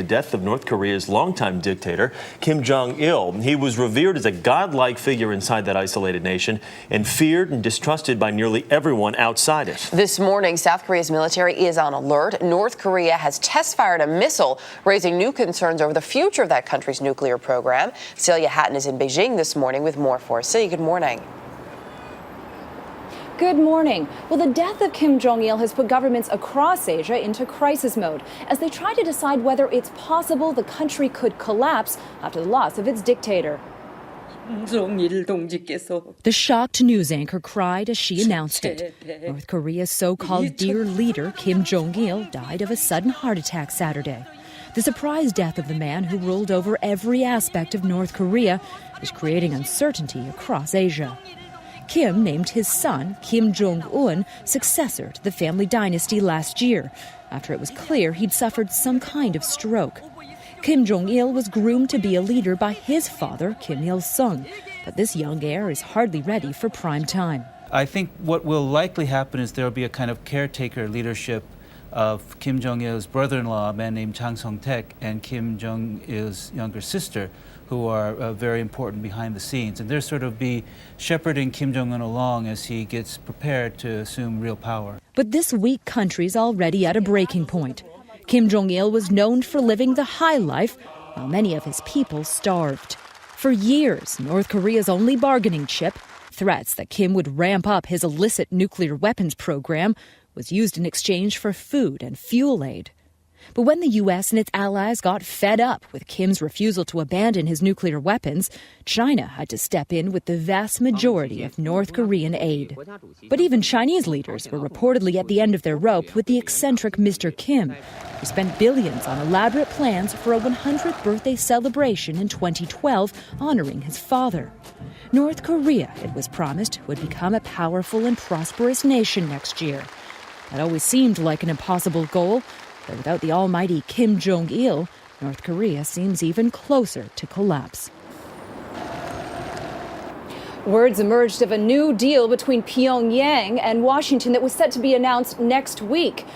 death of North Korea's longtime dictator, Jong Il. He was revered as a godlike figure inside that isolated nation and feared and distrusted by nearly everyone outside it. This morning, South Korea's military is on alert. North Korea has test-fired a missile, raising new concerns over the future of that country's nuclear program. Celia Hatton is in Beijing this morning with more for us. Celia, good morning. Good morning. Well, the death of Jong Il has put governments across Asia into crisis mode as they try to decide whether it's possible the country could collapse after the loss of its dictator. The shocked news anchor cried as she announced it. North Korea's so-called dear leader, Jong Il, died of a sudden heart attack Saturday. The surprise death of the man who ruled over every aspect of North Korea is creating uncertainty across Asia. Kim named his son, Jong-un, successor to the family dynasty last year, after it was clear he'd suffered some kind of stroke. Jong Il was groomed to be a leader by his father, Kim Il-sung, but this young heir is hardly ready for prime time. I think what will likely happen is there will be a kind of caretaker leadership of Kim Jong-il's brother-in-law, a man named Chang Song-taek, and Kim Jong-il's younger sister, who are very important behind the scenes. And they'll sort of be shepherding Kim Jong-un along as he gets prepared to assume real power. But this weak country's already at a breaking point. Jong Il was known for living the high life, while many of his people starved. For years, North Korea's only bargaining chip, threats that Kim would ramp up his illicit nuclear weapons program, was used in exchange for food and fuel aid. But when the U.S. and its allies got fed up with Kim's refusal to abandon his nuclear weapons, China had to step in with the vast majority of North Korean aid. But even Chinese leaders were reportedly at the end of their rope with the eccentric Mr. Kim, who spent billions on elaborate plans for a 100th birthday celebration in 2012 honoring his father. North Korea, it was promised, would become a powerful and prosperous nation next year. That always seemed like an impossible goal. But without the almighty Jong Il, North Korea seems even closer to collapse. Words emerged of a new deal between Pyongyang and Washington that was set to be announced next week.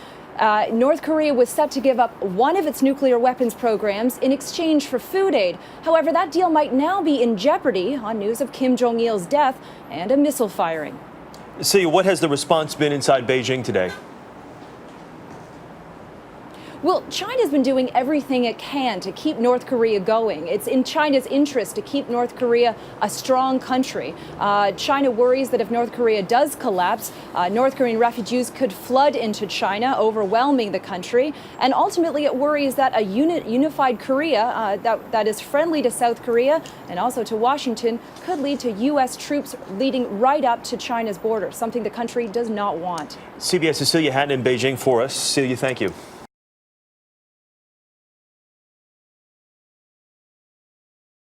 North Korea was set to give up one of its nuclear weapons programs in exchange for food aid. However, that deal might now be in jeopardy on news of Jong Il's death and a missile firing. See, what has the response been inside Beijing today? Well, China's been doing everything it can to keep North Korea going. It's in China's interest to keep North Korea a strong country. China worries that if North Korea does collapse, North Korean refugees could flood into China, overwhelming the country. And ultimately, it worries that a unified Korea that is friendly to South Korea and also to Washington could lead to U.S. troops leading right up to China's border, something the country does not want. CBS's Celia Hatton in Beijing for us. Celia, thank you.